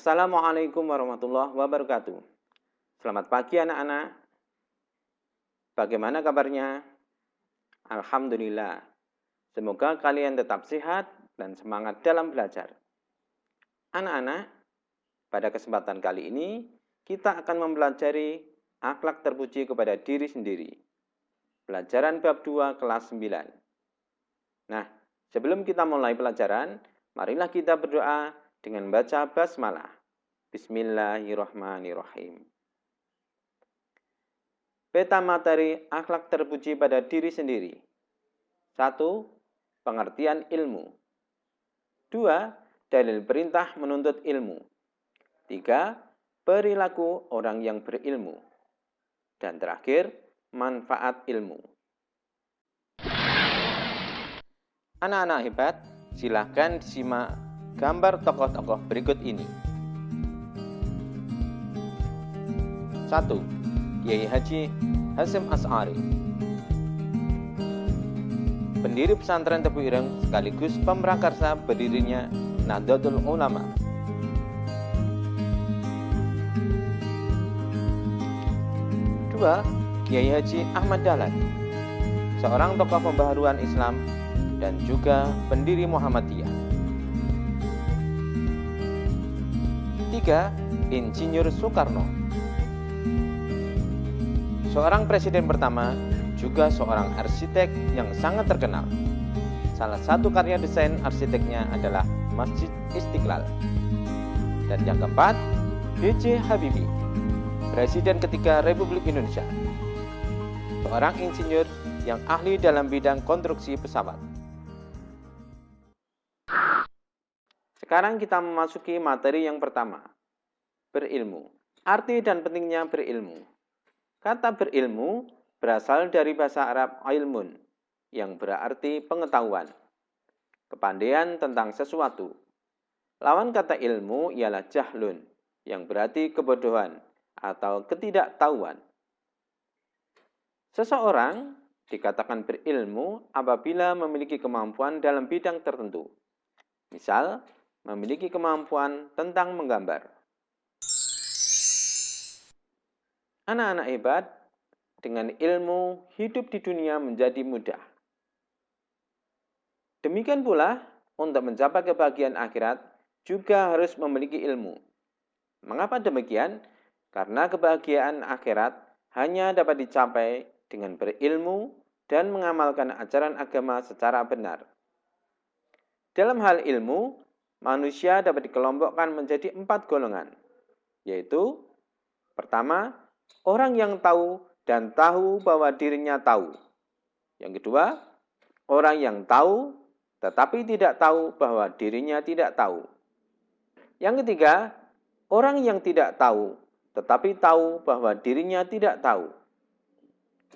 Assalamualaikum warahmatullahi wabarakatuh. Selamat pagi anak-anak. Bagaimana kabarnya? Alhamdulillah. Semoga kalian tetap sehat dan semangat dalam belajar. Anak-anak, pada kesempatan kali ini kita akan mempelajari akhlak terpuji kepada diri sendiri. Pelajaran bab 2 kelas 9. Nah, sebelum kita mulai pelajaran, marilah kita berdoa dengan baca basmalah. Bismillahirrahmanirrahim. Peta materi akhlak terpuji pada diri sendiri. 1. Pengertian ilmu. 2. Dalil perintah menuntut ilmu. 3. Perilaku orang yang berilmu. Dan terakhir, manfaat ilmu. Anak-anak hebat, silahkan disimak gambar tokoh-tokoh berikut ini. 1. Kiai Haji Hasyim Asy'ari, pendiri pesantren Tebu Ireng sekaligus pemrakarsa berdirinya Nahdlatul Ulama. 2. Kiai Haji Ahmad Dahlan, seorang tokoh pembaharuan Islam dan juga pendiri Muhammadiyah. 3. Insinyur Soekarno, seorang presiden pertama, juga seorang arsitek yang sangat terkenal. Salah satu karya desain arsiteknya adalah Masjid Istiqlal. Dan yang keempat, B.J. Habibie, Presiden ketiga Republik Indonesia, seorang insinyur yang ahli dalam bidang konstruksi pesawat. Sekarang kita memasuki materi yang pertama, berilmu. Arti dan pentingnya berilmu. Kata berilmu berasal dari bahasa Arab ilmun, yang berarti pengetahuan, kepandaian tentang sesuatu. Lawan kata ilmu ialah jahlun, yang berarti kebodohan atau ketidaktahuan. Seseorang dikatakan berilmu apabila memiliki kemampuan dalam bidang tertentu. Misal, memiliki kemampuan tentang menggambar. Anak-anak hebat, dengan ilmu hidup di dunia menjadi mudah. Demikian pula, untuk mencapai kebahagiaan akhirat juga harus memiliki ilmu. Mengapa demikian? Karena kebahagiaan akhirat hanya dapat dicapai dengan berilmu dan mengamalkan ajaran agama secara benar. Dalam hal ilmu, manusia dapat dikelompokkan menjadi 4 golongan, yaitu pertama, orang yang tahu dan tahu bahwa dirinya tahu. Yang kedua, orang yang tahu tetapi tidak tahu bahwa dirinya tidak tahu. Yang ketiga, orang yang tidak tahu tetapi tahu bahwa dirinya tidak tahu.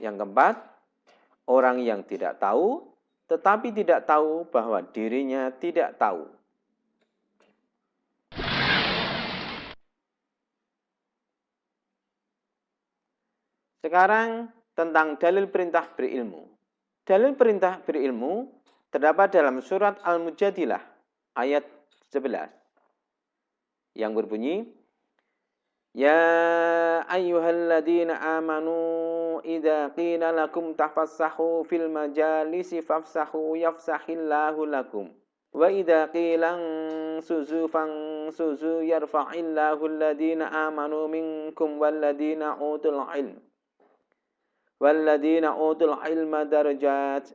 Yang keempat, orang yang tidak tahu tetapi tidak tahu bahwa dirinya tidak tahu. Sekarang tentang dalil perintah berilmu. Dalil perintah berilmu terdapat dalam surat Al-Mujadilah ayat 11 yang berbunyi, Ya ayyuhalladzina amanu idza qila lakum tafassahu fil majalisi fafsahu yafsahillahu lakum wa idza qila suzu fansuzu yarfa'illahu alladzina amanu minkum walladzina utul ilm walladzina utul ilma darajat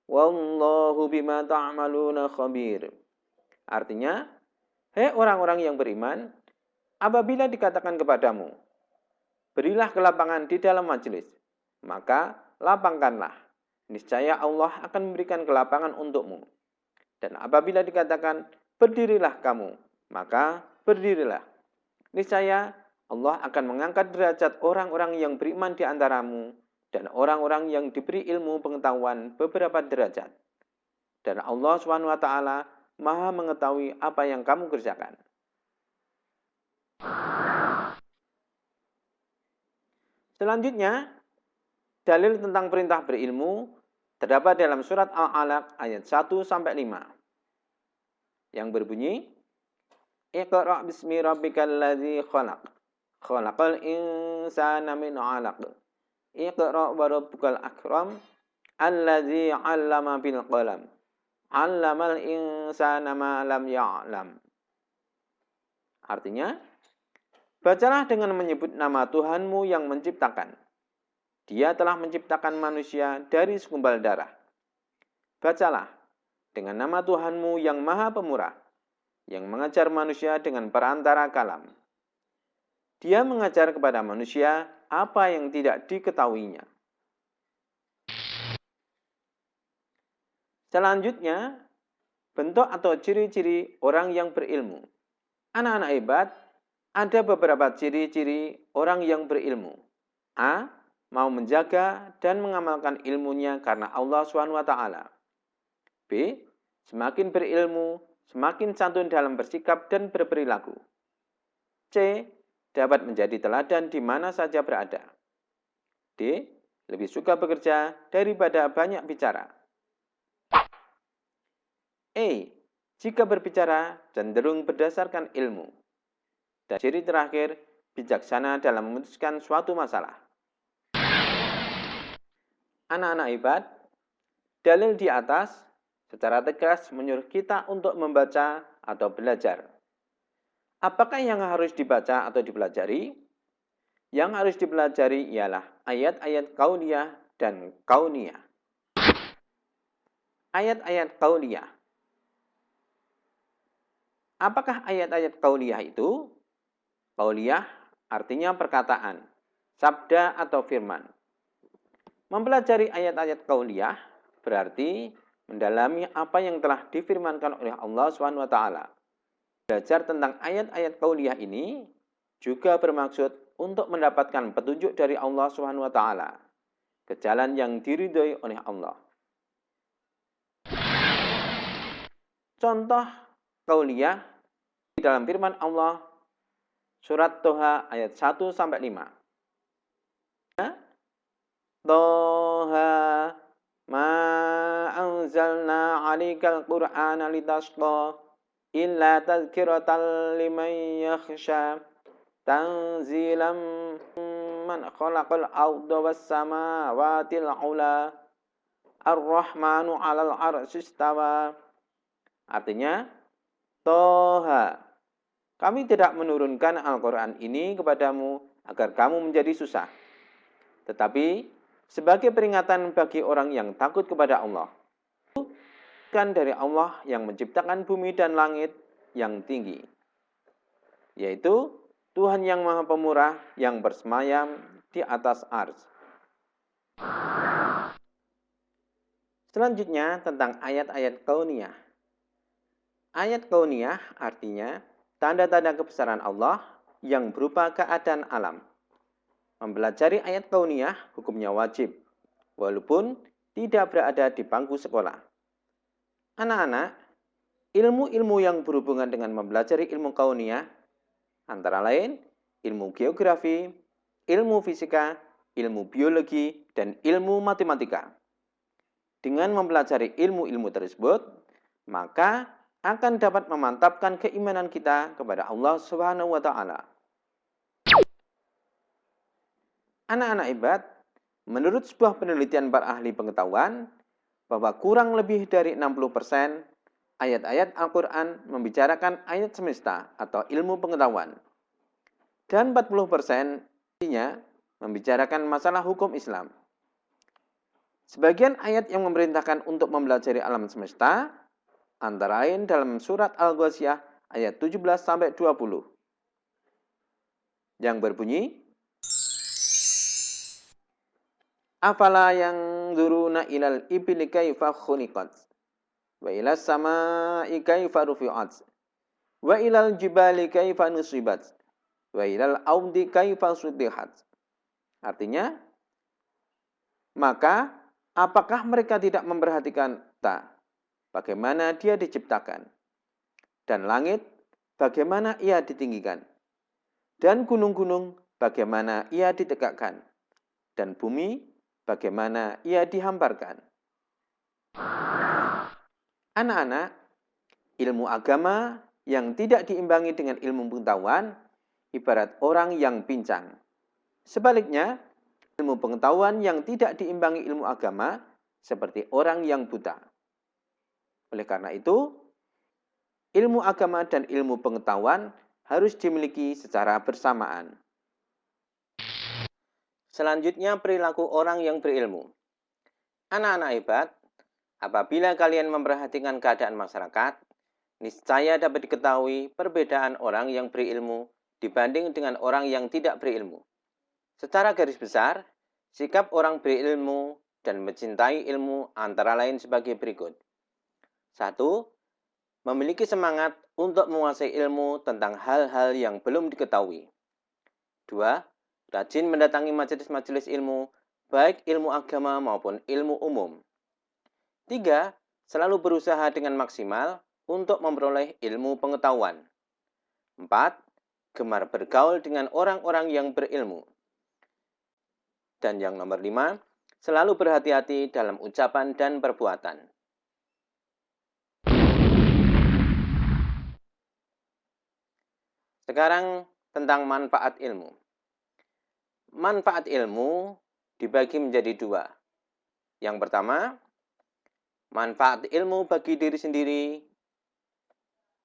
wallahu bima ta'maluna khabir. Artinya, hei orang-orang yang beriman, apabila dikatakan kepadamu, berilah kelapangan di dalam majelis, maka lapangkanlah. Niscaya Allah akan memberikan kelapangan untukmu. Dan apabila dikatakan, berdirilah kamu, maka berdirilah. Niscaya Allah akan mengangkat derajat orang-orang yang beriman di antaramu dan orang-orang yang diberi ilmu pengetahuan beberapa derajat. Dan Allah SWT Maha mengetahui apa yang kamu kerjakan. Selanjutnya, dalil tentang perintah berilmu terdapat dalam surat Al-Alaq ayat 1-5 yang berbunyi, Iqra' bismi rabbikal ladzi khalaq. Khalaqal insana min 'alaq. Iqra' wa rabbukal akram. Alladzi 'allama bil qalam. 'Allamal insana ma lam ya'lam. Artinya, bacalah dengan menyebut nama Tuhanmu yang menciptakan. Dia telah menciptakan manusia dari segumpal darah. Bacalah dengan nama Tuhanmu yang maha pemurah, yang mengajar manusia dengan perantara kalam. Dia mengajar kepada manusia apa yang tidak diketahuinya. Selanjutnya, bentuk atau ciri-ciri orang yang berilmu. Anak-anak hebat, ada beberapa ciri-ciri orang yang berilmu. A. Mau menjaga dan mengamalkan ilmunya karena Allah SWT. B. Semakin berilmu, semakin santun dalam bersikap dan berperilaku. C. Dapat menjadi teladan di mana saja berada. D. Lebih suka bekerja daripada banyak bicara. E. Jika berbicara cenderung berdasarkan ilmu. Dan ciri terakhir, bijaksana dalam memutuskan suatu masalah. Anak-anak hebat, dalil di atas secara tegas menyuruh kita untuk membaca atau belajar. Apakah yang harus dibaca atau dipelajari? Yang harus dipelajari ialah ayat-ayat qauliyah dan kauniyah. Ayat-ayat qauliyah. Apakah ayat-ayat qauliyah itu? Qauliyah artinya perkataan, sabda atau firman. Mempelajari ayat-ayat qauliyah berarti mendalami apa yang telah difirmankan oleh Allah SWT. Belajar tentang ayat-ayat qauliyah ini juga bermaksud untuk mendapatkan petunjuk dari Allah SWT ke jalan yang diridhoi oleh Allah. Contoh qauliyah di dalam firman Allah surat Toha ayat 1-5. Toha ma anzalna 'alaikal qur'ana litashqa illa tadhkiratan liman yakhsha tanzilam man khalaqal arda was samawati al-'ula ar-rahmanu 'alal 'arsy istawa. Artinya, Toha, kami tidak menurunkan Al-Quran ini kepadamu agar kamu menjadi susah, tetapi sebagai peringatan bagi orang yang takut kepada Allah. Kan dari Allah yang menciptakan bumi dan langit yang tinggi, yaitu Tuhan yang Maha Pemurah yang bersemayam di atas ars. Selanjutnya tentang ayat-ayat kauniyah. Ayat kauniyah artinya tanda-tanda kebesaran Allah yang berupa keadaan alam. Mempelajari ayat kauniyah hukumnya wajib, walaupun tidak berada di bangku sekolah. Anak-anak, ilmu-ilmu yang berhubungan dengan mempelajari ilmu kauniyah antara lain ilmu geografi, ilmu fisika, ilmu biologi, dan ilmu matematika. Dengan mempelajari ilmu-ilmu tersebut, maka akan dapat memantapkan keimanan kita kepada Allah Subhanahu wa taala. Anak-anak hebat, menurut sebuah penelitian para ahli pengetahuan, bahwa kurang lebih dari 60% ayat-ayat Al-Quran membicarakan ayat semesta atau ilmu pengetahuan. Dan 40% membicarakan masalah hukum Islam. Sebagian ayat yang memerintahkan untuk mempelajari alam semesta, antara lain dalam surat Al-Ghasyiyah ayat 17-20, yang berbunyi, Afala yang duruna ilal ibli kaifa khuniqat wa ilas sama'i kaifa rufi'at wa ilal jibali kaifa nusibat wa ilal audi kaifa sutihat. Artinya, maka apakah mereka tidak memperhatikan bagaimana dia diciptakan, dan langit bagaimana ia ditinggikan, dan gunung-gunung bagaimana ia ditegakkan, dan bumi bagaimana ia dihamparkan. Anak-anak, ilmu agama yang tidak diimbangi dengan ilmu pengetahuan ibarat orang yang pincang. Sebaliknya, ilmu pengetahuan yang tidak diimbangi ilmu agama seperti orang yang buta. Oleh karena itu, ilmu agama dan ilmu pengetahuan harus dimiliki secara bersamaan. Selanjutnya, perilaku orang yang berilmu. Anak-anak hebat, apabila kalian memperhatikan keadaan masyarakat, niscaya dapat diketahui perbedaan orang yang berilmu dibanding dengan orang yang tidak berilmu. Secara garis besar, sikap orang berilmu dan mencintai ilmu antara lain sebagai berikut. 1. Memiliki semangat untuk menguasai ilmu tentang hal-hal yang belum diketahui. 2. Rajin mendatangi majelis-majelis ilmu, baik ilmu agama maupun ilmu umum. 3. Selalu berusaha dengan maksimal untuk memperoleh ilmu pengetahuan. 4. Gemar bergaul dengan orang-orang yang berilmu. Dan yang nomor 5, selalu berhati-hati dalam ucapan dan perbuatan. Sekarang tentang manfaat ilmu. Manfaat ilmu dibagi menjadi 2. Yang pertama, manfaat ilmu bagi diri sendiri.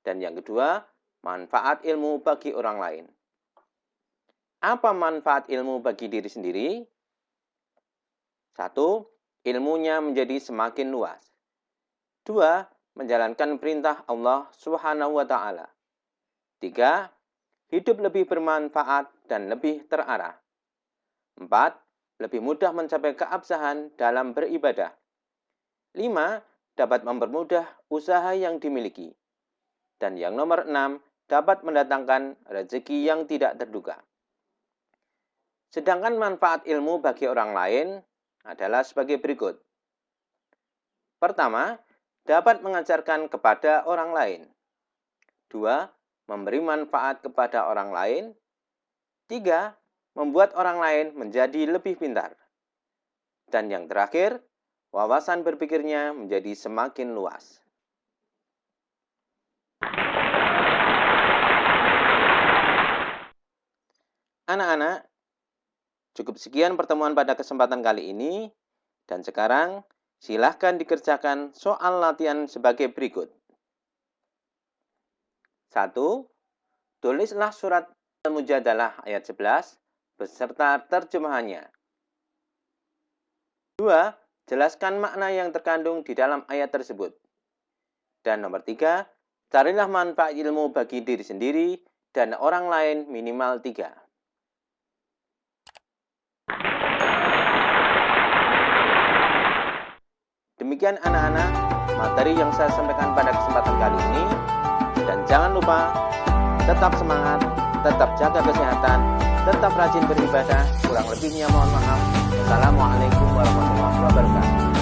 Dan yang kedua, manfaat ilmu bagi orang lain. Apa manfaat ilmu bagi diri sendiri? 1. Ilmunya menjadi semakin luas. 2. Menjalankan perintah Allah Subhanahu wa Ta'ala. 3. Hidup lebih bermanfaat dan lebih terarah. 4. Lebih mudah mencapai keabsahan dalam beribadah. 5. Dapat mempermudah usaha yang dimiliki. Dan yang nomor 6, dapat mendatangkan rezeki yang tidak terduga. Sedangkan manfaat ilmu bagi orang lain adalah sebagai berikut. Pertama, dapat mengajarkan kepada orang lain. 2. Memberi manfaat kepada orang lain. 3. Membuat orang lain menjadi lebih pintar. Dan yang terakhir, wawasan berpikirnya menjadi semakin luas. Anak-anak, cukup sekian pertemuan pada kesempatan kali ini, dan sekarang silahkan dikerjakan soal latihan sebagai berikut. 1. Tulislah surat Al-Mujadalah ayat 11 beserta terjemahannya. 2. Jelaskan makna yang terkandung di dalam ayat tersebut. Dan nomor 3, carilah manfaat ilmu bagi diri sendiri dan orang lain minimal 3. Demikian anak-anak, materi yang saya sampaikan pada kesempatan kali ini. Dan jangan lupa, tetap semangat, tetap jaga kesehatan, tetap rajin beribadah. Kurang lebihnya mohon maaf. Wassalamualaikum warahmatullahi wabarakatuh.